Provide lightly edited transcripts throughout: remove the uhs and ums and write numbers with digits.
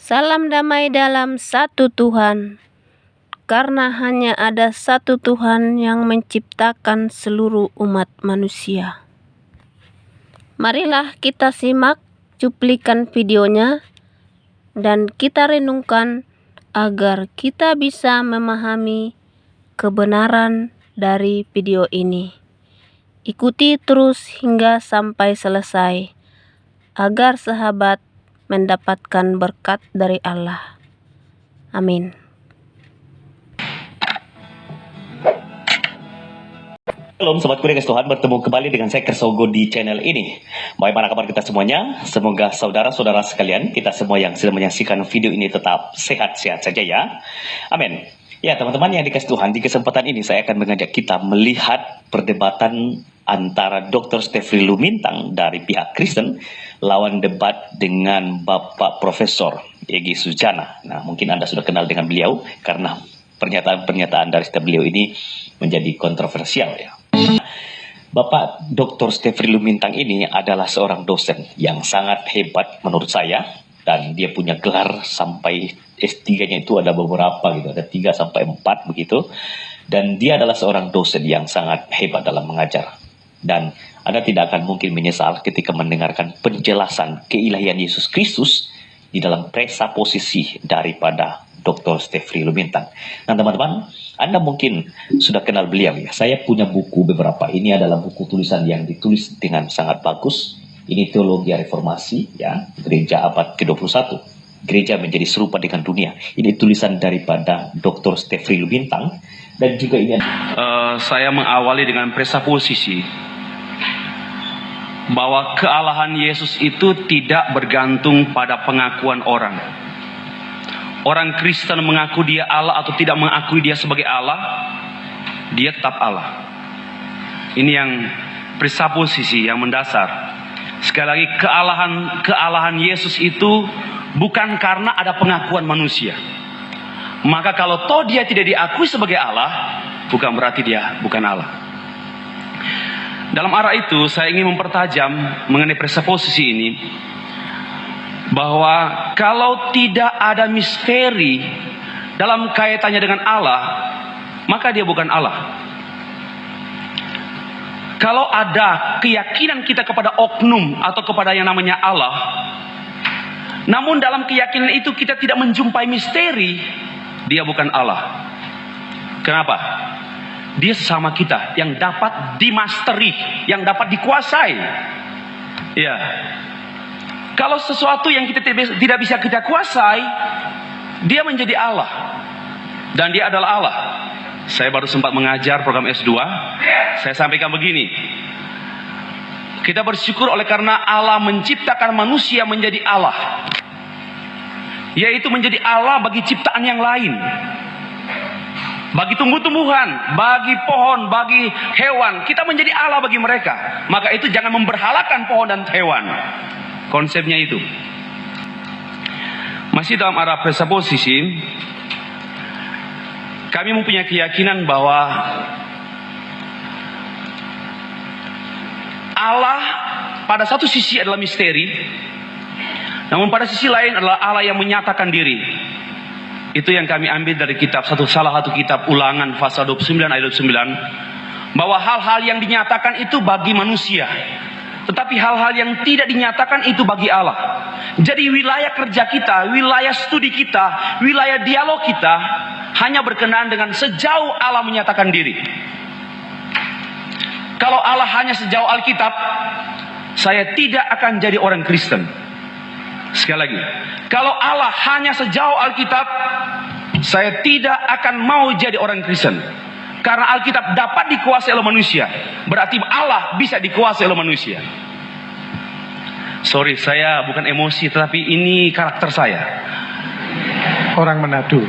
Salam damai dalam satu Tuhan, karena hanya ada satu Tuhan yang menciptakan seluruh umat manusia. Marilah kita simak cuplikan videonya dan kita renungkan agar kita bisa memahami kebenaran dari video ini. Ikuti terus hingga sampai selesai, agar sahabat mendapatkan berkat dari Allah. Amin. Shalom Sobat Kuliah Tuhan, bertemu kembali dengan saya Kersogo di channel ini. Bagaimana kabar kita semuanya? Semoga saudara-saudara sekalian, kita semua yang sedang menyaksikan video ini tetap sehat-sehat saja ya. Amin. Ya teman-teman yang dikasih Tuhan, di kesempatan ini saya akan mengajak kita melihat perdebatan antara Dr. Stefri Lumintang dari pihak Kristen lawan debat dengan Bapak Profesor Egy Sujana. Nah, mungkin Anda sudah kenal dengan beliau karena pernyataan-pernyataan dari beliau ini menjadi kontroversial ya. Bapak Dr. Stefri Lumintang ini adalah seorang dosen yang sangat hebat menurut saya, dan dia punya gelar sampai S3-nya itu ada beberapa gitu, ada 3 sampai 4 begitu. Dan dia adalah seorang dosen yang sangat hebat dalam mengajar. Dan Anda tidak akan mungkin menyesal ketika mendengarkan penjelasan keilahian Yesus Kristus di dalam presaposisi daripada Dr. Stefri Lumintang. Nah teman-teman, Anda mungkin sudah kenal beliau ya. Saya punya buku beberapa. Ini adalah buku tulisan yang ditulis dengan sangat bagus. Ini Teologi Reformasi ya, Gereja abad ke-21. Gereja menjadi serupa dengan dunia. Ini tulisan daripada Dr. Stefri Lumintang. Dan juga ini saya mengawali dengan presaposisi bahwa kealahan Yesus itu tidak bergantung pada pengakuan orang. Orang Kristen mengaku dia Allah atau tidak mengakui dia sebagai Allah, dia tetap Allah. Ini yang presaposisi yang mendasar. Sekali lagi, kealahan Yesus itu bukan karena ada pengakuan manusia. Maka kalau toh dia tidak diakui sebagai Allah, bukan berarti dia bukan Allah. Dalam arah itu, saya ingin mempertajam mengenai presaposisi ini, bahwa kalau tidak ada misteri dalam kaitannya dengan Allah, maka dia bukan Allah. Kalau ada keyakinan kita kepada oknum atau kepada yang namanya Allah, namun dalam keyakinan itu kita tidak menjumpai misteri, dia bukan Allah. Kenapa? Dia sesama kita yang dapat dimasteri, yang dapat dikuasai. Ya. Kalau sesuatu yang kita tidak bisa kita kuasai, dia menjadi Allah. Dan dia adalah Allah. Saya baru sempat mengajar program S2. Saya sampaikan begini. Kita bersyukur oleh karena Allah menciptakan manusia menjadi Allah. Yaitu menjadi Allah bagi ciptaan yang lain. Bagi tumbuh-tumbuhan, bagi pohon, bagi hewan. Kita menjadi Allah bagi mereka. Maka itu jangan memberhalakan pohon dan hewan. Konsepnya itu. Masih dalam arah presaposisi, kami mempunyai keyakinan bahwa Allah pada satu sisi adalah misteri, namun pada sisi lain adalah Allah yang menyatakan diri. Itu yang kami ambil dari salah satu kitab Ulangan pasal 29 ayat 9, bahwa hal-hal yang dinyatakan itu bagi manusia, tetapi hal-hal yang tidak dinyatakan itu bagi Allah. Jadi wilayah kerja kita, wilayah studi kita, wilayah dialog kita hanya berkenaan dengan sejauh Allah menyatakan diri. Kalau Allah hanya sejauh Alkitab, saya tidak akan jadi orang Kristen. Sekali lagi, kalau Allah hanya sejauh Alkitab, saya tidak akan mau jadi orang Kristen. Karena Alkitab dapat dikuasai oleh manusia, berarti Allah bisa dikuasai oleh manusia. Sorry, saya bukan emosi, tetapi ini karakter saya. Orang Manado.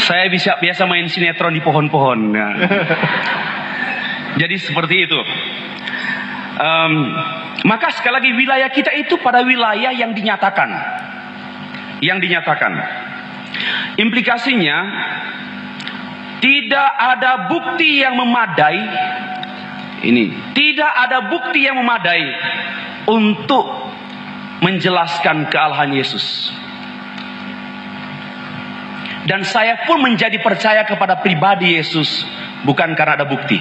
Saya biasa main sinetron di pohon-pohon. Nah. Jadi seperti itu. Maka sekali lagi, wilayah kita itu pada wilayah yang dinyatakan. Yang dinyatakan. Implikasinya, tidak ada bukti yang memadai. Tidak ada bukti yang memadai untuk menjelaskan kealahan Yesus. Dan saya pun menjadi percaya kepada pribadi Yesus bukan karena ada bukti.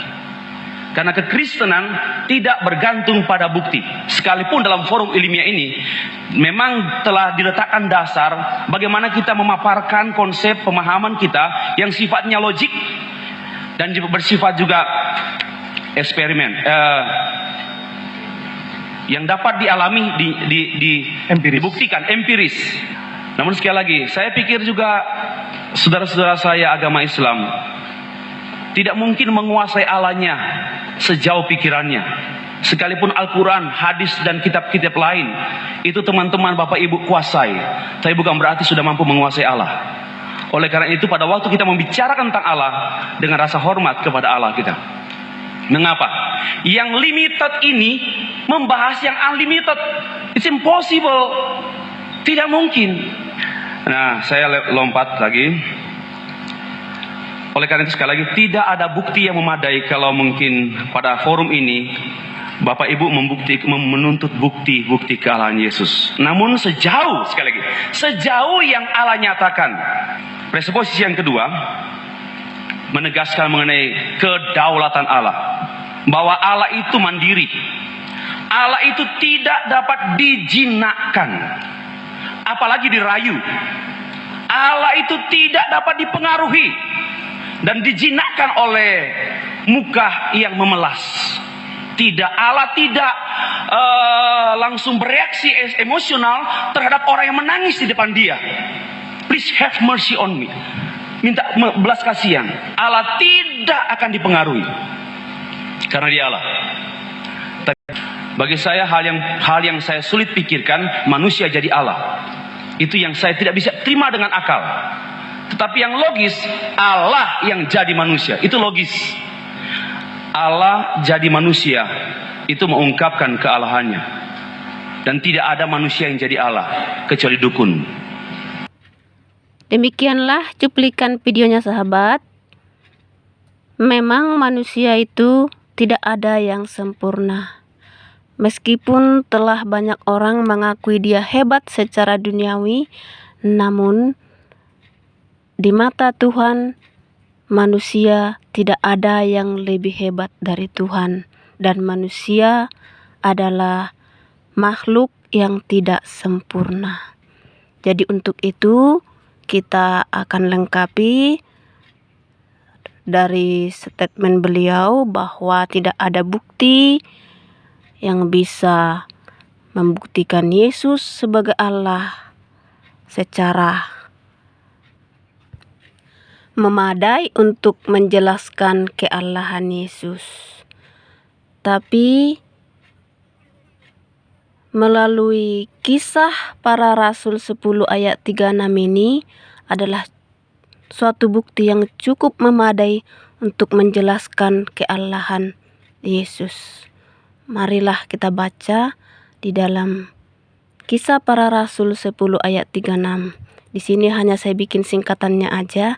Karena kekristenan tidak bergantung pada bukti. Sekalipun dalam forum ilmiah ini memang telah diletakkan dasar bagaimana kita memaparkan konsep pemahaman kita yang sifatnya logik dan bersifat juga eksperimen, yang dapat dialami, dibuktikan empiris. Namun sekali lagi, saya pikir juga saudara-saudara saya agama Islam tidak mungkin menguasai Allahnya sejauh pikirannya. Sekalipun Al-Quran, hadis dan kitab-kitab lain itu teman-teman Bapak Ibu kuasai, tapi bukan berarti sudah mampu menguasai Allah. Oleh karena itu pada waktu kita membicarakan tentang Allah dengan rasa hormat kepada Allah kita. Mengapa? Yang limited ini membahas yang unlimited. It's impossible. Tidak mungkin. Nah, saya lompat lagi. Oleh karena itu sekali lagi, tidak ada bukti yang memadai kalau mungkin pada forum ini Bapak Ibu menuntut bukti kealahan Yesus. Namun sekali lagi, sejauh yang Allah nyatakan, presuposisi yang kedua menegaskan mengenai kedaulatan Allah, bahwa Allah itu mandiri, Allah itu tidak dapat dijinakkan, apalagi dirayu. Allah itu tidak dapat dipengaruhi dan dijinakkan oleh muka yang memelas. Allah tidak langsung bereaksi emosional terhadap orang yang menangis di depan dia. Please have mercy on me. Minta belas kasihan. Allah tidak akan dipengaruhi karena dia Allah. Tapi bagi saya hal yang saya sulit pikirkan, manusia jadi Allah. Itu yang saya tidak bisa terima dengan akal. Tetapi yang logis, Allah yang jadi manusia, itu logis. Allah jadi manusia, itu mengungkapkan kealahannya. Dan tidak ada manusia yang jadi Allah, kecuali dukun. Demikianlah cuplikan videonya sahabat. Memang manusia itu tidak ada yang sempurna. Meskipun telah banyak orang mengakui dia hebat secara duniawi, namun di mata Tuhan, manusia tidak ada yang lebih hebat dari Tuhan. Dan manusia adalah makhluk yang tidak sempurna. Jadi untuk itu kita akan lengkapi dari statement beliau bahwa tidak ada bukti yang bisa membuktikan Yesus sebagai Allah secara memadai untuk menjelaskan kealahan Yesus. Tapi melalui Kisah Para Rasul 10 ayat 36 ini adalah suatu bukti yang cukup memadai untuk menjelaskan kealahan Yesus. Marilah kita baca di dalam Kisah Para Rasul 10 ayat 36. Di sini hanya saya bikin singkatannya aja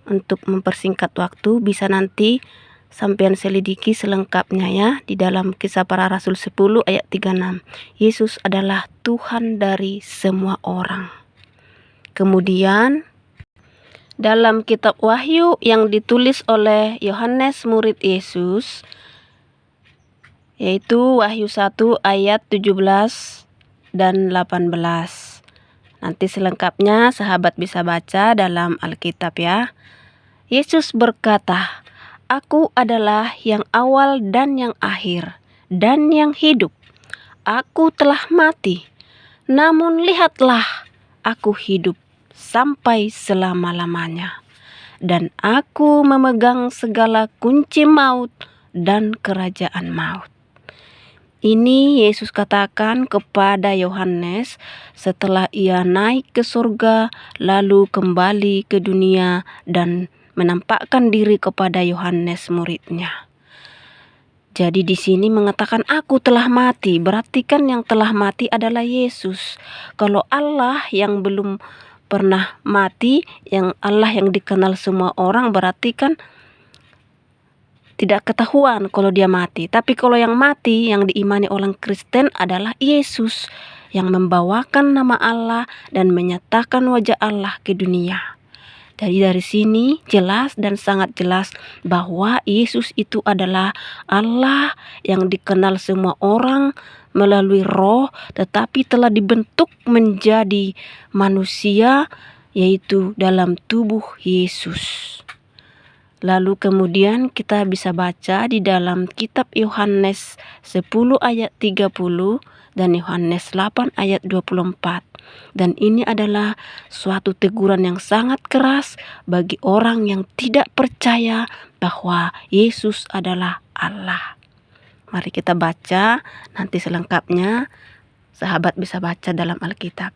untuk mempersingkat waktu. Bisa nanti sampean selidiki selengkapnya ya di dalam Kisah Para Rasul 10 ayat 36. Yesus adalah Tuhan dari semua orang. Kemudian dalam kitab Wahyu yang ditulis oleh Yohanes murid Yesus, yaitu Wahyu 1 ayat 17 dan 18. Nanti selengkapnya sahabat bisa baca dalam Alkitab ya. Yesus berkata, "Aku adalah yang awal dan yang akhir dan yang hidup. Aku telah mati, namun lihatlah, aku hidup sampai selama-lamanya. Dan aku memegang segala kunci maut dan kerajaan maut." Ini Yesus katakan kepada Yohanes setelah ia naik ke surga lalu kembali ke dunia dan menampakkan diri kepada Yohanes muridnya. Jadi di sini mengatakan aku telah mati, berarti kan yang telah mati adalah Yesus. Kalau Allah yang belum pernah mati, yang Allah yang dikenal semua orang, berarti kan tidak ketahuan kalau dia mati. Tapi kalau yang mati, yang diimani orang Kristen adalah Yesus. yang membawakan nama Allah dan menyatakan wajah Allah ke dunia. Dari sini jelas dan sangat jelas bahwa Yesus itu adalah Allah yang dikenal semua orang melalui roh, tetapi telah dibentuk menjadi manusia, yaitu dalam tubuh Yesus. Lalu kemudian kita bisa baca di dalam kitab Yohanes 10 ayat 30 dan Yohanes 8 ayat 24. Dan ini adalah suatu teguran yang sangat keras bagi orang yang tidak percaya bahwa Yesus adalah Allah. Mari kita baca, nanti selengkapnya sahabat bisa baca dalam Alkitab.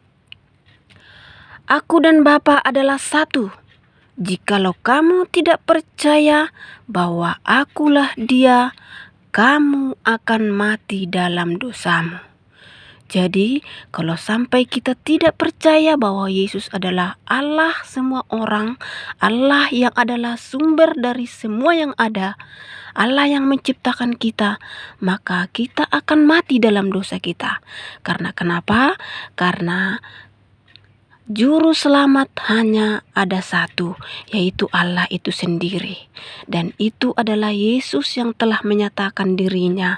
Aku dan Bapa adalah satu. Jikalau kamu tidak percaya bahwa akulah Dia, kamu akan mati dalam dosamu. Jadi, kalau sampai kita tidak percaya bahwa Yesus adalah Allah semua orang, Allah yang adalah sumber dari semua yang ada, Allah yang menciptakan kita, maka kita akan mati dalam dosa kita. Karena kenapa? Karena Juru selamat hanya ada satu, yaitu Allah itu sendiri. Dan itu adalah Yesus yang telah menyatakan dirinya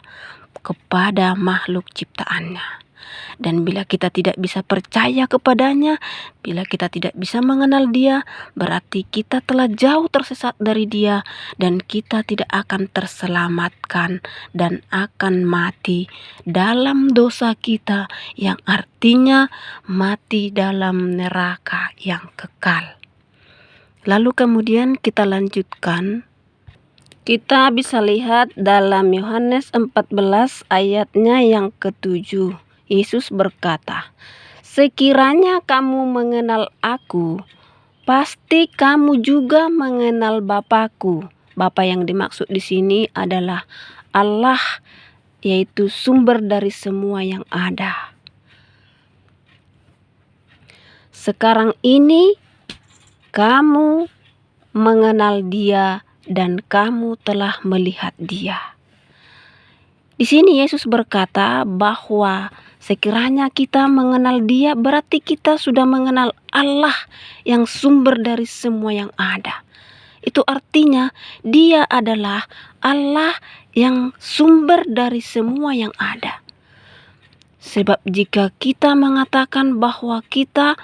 kepada makhluk ciptaannya. Dan bila kita tidak bisa percaya kepadanya, bila kita tidak bisa mengenal Dia, berarti kita telah jauh tersesat dari Dia dan kita tidak akan terselamatkan dan akan mati dalam dosa kita, yang artinya mati dalam neraka yang kekal. Lalu kemudian kita lanjutkan. Kita bisa lihat dalam Yohanes 14 ayatnya yang ke-7. Yesus berkata, "Sekiranya kamu mengenal Aku, pasti kamu juga mengenal Bapa-Ku." Bapa yang dimaksud di sini adalah Allah, yaitu sumber dari semua yang ada. Sekarang ini kamu mengenal Dia dan kamu telah melihat Dia. Di sini Yesus berkata bahwa sekiranya kita mengenal Dia, berarti kita sudah mengenal Allah yang sumber dari semua yang ada. Itu artinya Dia adalah Allah yang sumber dari semua yang ada. Sebab jika kita mengatakan bahwa kita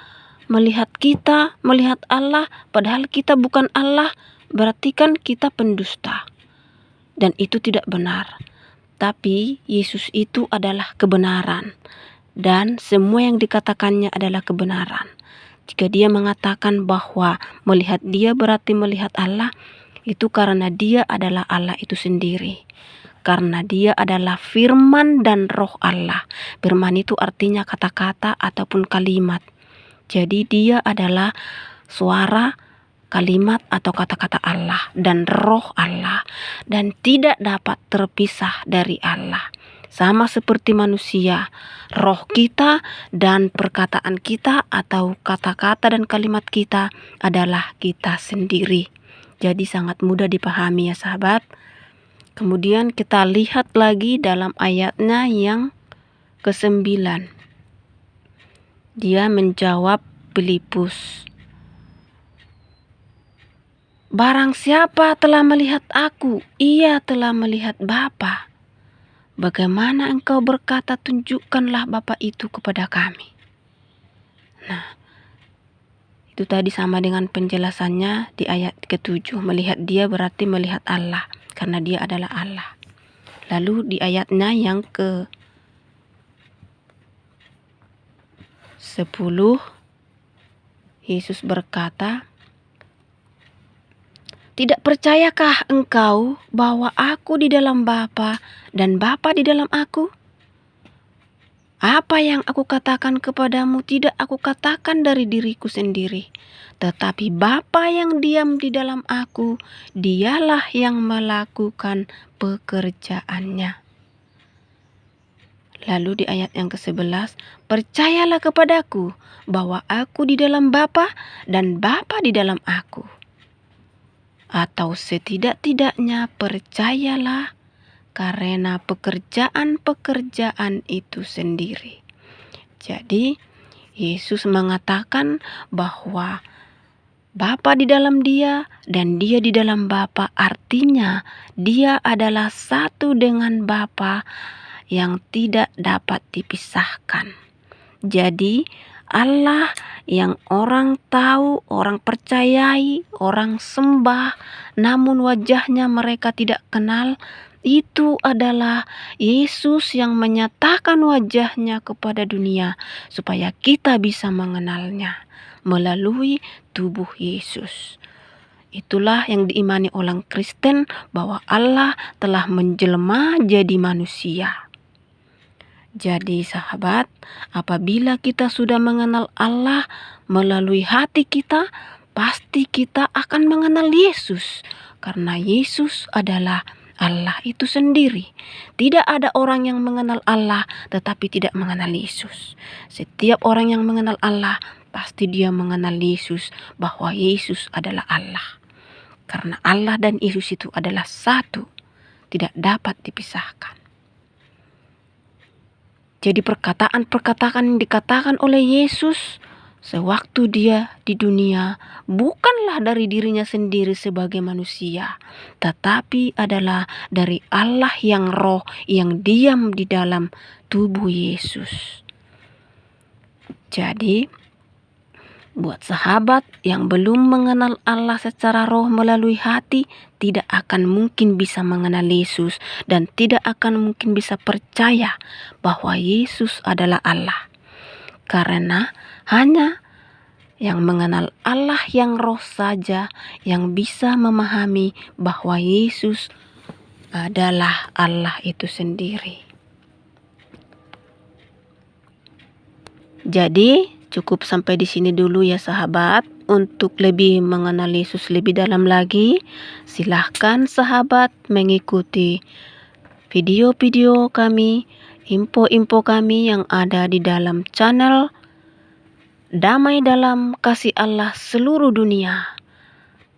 melihat Allah, padahal kita bukan Allah, berarti kan kita pendusta. Dan itu tidak benar. Tapi Yesus itu adalah kebenaran, dan semua yang dikatakannya adalah kebenaran. Jika Dia mengatakan bahwa melihat Dia berarti melihat Allah, itu karena Dia adalah Allah itu sendiri. Karena Dia adalah firman dan roh Allah. Firman itu artinya kata-kata ataupun kalimat. Jadi Dia adalah suara, kalimat atau kata-kata Allah dan roh Allah, dan tidak dapat terpisah dari Allah. Sama seperti manusia, roh kita dan perkataan kita atau kata-kata dan kalimat kita adalah kita sendiri. Jadi sangat mudah dipahami ya sahabat. Kemudian kita lihat lagi dalam ayatnya yang ke-9. Dia menjawab Filipus, "Barang siapa telah melihat Aku, ia telah melihat Bapa. Bagaimana engkau berkata, tunjukkanlah Bapa itu kepada kami?" Nah, itu tadi sama dengan penjelasannya di ayat ke-7. Melihat Dia berarti melihat Allah, karena Dia adalah Allah. Lalu di ayatnya yang ke-10, Yesus berkata, "Tidak percayakah engkau bahwa Aku di dalam Bapa dan Bapa di dalam Aku? Apa yang Aku katakan kepadamu tidak Aku katakan dari diriku sendiri, tetapi Bapa yang diam di dalam Aku, Dialah yang melakukan pekerjaannya." Lalu di ayat yang ke-11, "Percayalah kepadaku bahwa Aku di dalam Bapa dan Bapa di dalam Aku. Atau setidak-tidaknya percayalah karena pekerjaan-pekerjaan itu sendiri." Jadi Yesus mengatakan bahwa Bapa di dalam Dia dan Dia di dalam Bapa, artinya Dia adalah satu dengan Bapa yang tidak dapat dipisahkan. Jadi Allah yang orang tahu, orang percayai, orang sembah, namun wajahnya mereka tidak kenal, itu adalah Yesus yang menyatakan wajahnya kepada dunia supaya kita bisa mengenalnya melalui tubuh Yesus. Itulah yang diimani orang Kristen, bahwa Allah telah menjelma jadi manusia. Jadi sahabat, apabila kita sudah mengenal Allah melalui hati kita, pasti kita akan mengenal Yesus. Karena Yesus adalah Allah itu sendiri. Tidak ada orang yang mengenal Allah tetapi tidak mengenal Yesus. Setiap orang yang mengenal Allah, pasti dia mengenal Yesus, bahwa Yesus adalah Allah. Karena Allah dan Yesus itu adalah satu, tidak dapat dipisahkan. Jadi perkataan-perkataan yang dikatakan oleh Yesus sewaktu dia di dunia bukanlah dari dirinya sendiri sebagai manusia, tetapi adalah dari Allah yang roh yang diam di dalam tubuh Yesus. Jadi buat sahabat yang belum mengenal Allah secara roh melalui hati, tidak akan mungkin bisa mengenal Yesus dan tidak akan mungkin bisa percaya bahwa Yesus adalah Allah. Karena hanya yang mengenal Allah yang roh saja yang bisa memahami bahwa Yesus adalah Allah itu sendiri. Jadi cukup sampai di sini dulu ya sahabat. Untuk lebih mengenal Yesus lebih dalam lagi, silahkan sahabat mengikuti video-video kami, info-info kami yang ada di dalam channel Damai Dalam Kasih Allah Seluruh Dunia.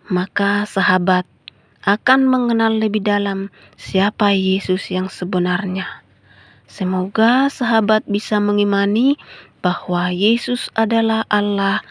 Maka sahabat akan mengenal lebih dalam siapa Yesus yang sebenarnya. Semoga sahabat bisa mengimani bahwa Yesus adalah Allah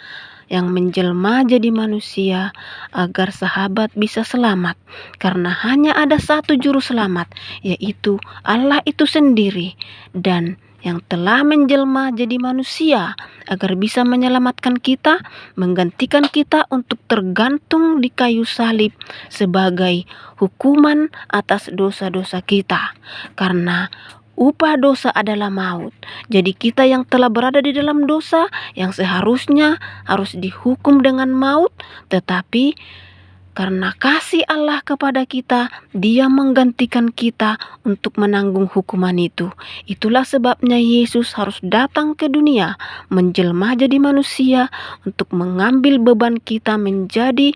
yang menjelma jadi manusia agar sahabat bisa selamat. Karena hanya ada satu juru selamat, yaitu Allah itu sendiri, dan yang telah menjelma jadi manusia agar bisa menyelamatkan kita, menggantikan kita untuk tergantung di kayu salib sebagai hukuman atas dosa-dosa kita. Karena upah dosa adalah maut. Jadi kita yang telah berada di dalam dosa, yang seharusnya harus dihukum dengan maut, tetapi karena kasih Allah kepada kita, Dia menggantikan kita untuk menanggung hukuman itu. Itulah sebabnya Yesus harus datang ke dunia, menjelma jadi manusia untuk mengambil beban kita menjadi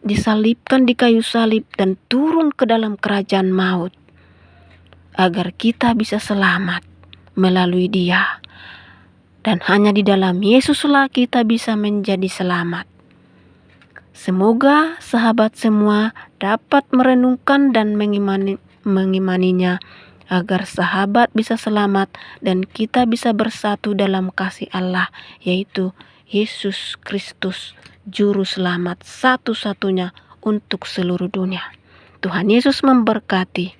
disalibkan di kayu salib dan turun ke dalam kerajaan maut, agar kita bisa selamat melalui Dia. Dan hanya di dalam Yesuslah kita bisa menjadi selamat. Semoga sahabat semua dapat merenungkan dan mengimaninya, agar sahabat bisa selamat dan kita bisa bersatu dalam kasih Allah, yaitu Yesus Kristus, Juru Selamat satu-satunya untuk seluruh dunia. Tuhan Yesus memberkati.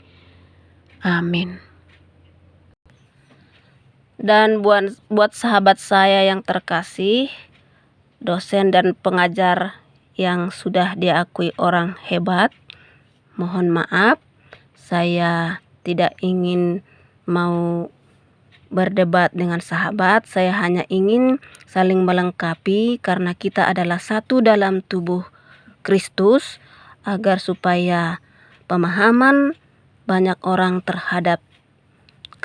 Amin. Dan buat sahabat saya yang terkasih, dosen dan pengajar yang sudah diakui orang hebat, mohon maaf, saya tidak ingin mau berdebat dengan sahabat. Saya hanya ingin saling melengkapi karena kita adalah satu dalam tubuh Kristus, agar supaya pemahaman banyak orang terhadap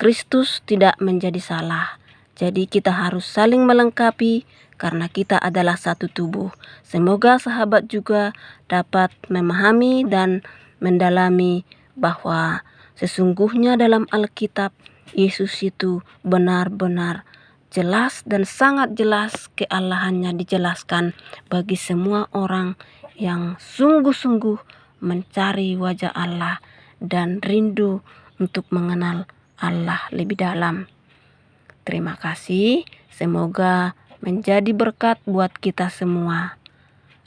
Kristus tidak menjadi salah. Jadi kita harus saling melengkapi karena kita adalah satu tubuh. Semoga sahabat juga dapat memahami dan mendalami bahwa sesungguhnya dalam Alkitab Yesus itu benar-benar jelas dan sangat jelas keallahannya dijelaskan bagi semua orang yang sungguh-sungguh mencari wajah Allah dan rindu untuk mengenal Allah lebih dalam. Terima kasih. Semoga menjadi berkat buat kita semua.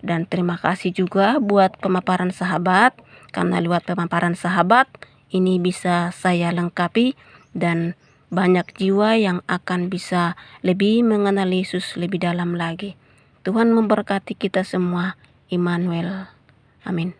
Dan terima kasih juga buat pemaparan sahabat, karena lewat pemaparan sahabat ini bisa saya lengkapi dan banyak jiwa yang akan bisa lebih mengenal Yesus lebih dalam lagi. Tuhan memberkati kita semua. Immanuel. Amin.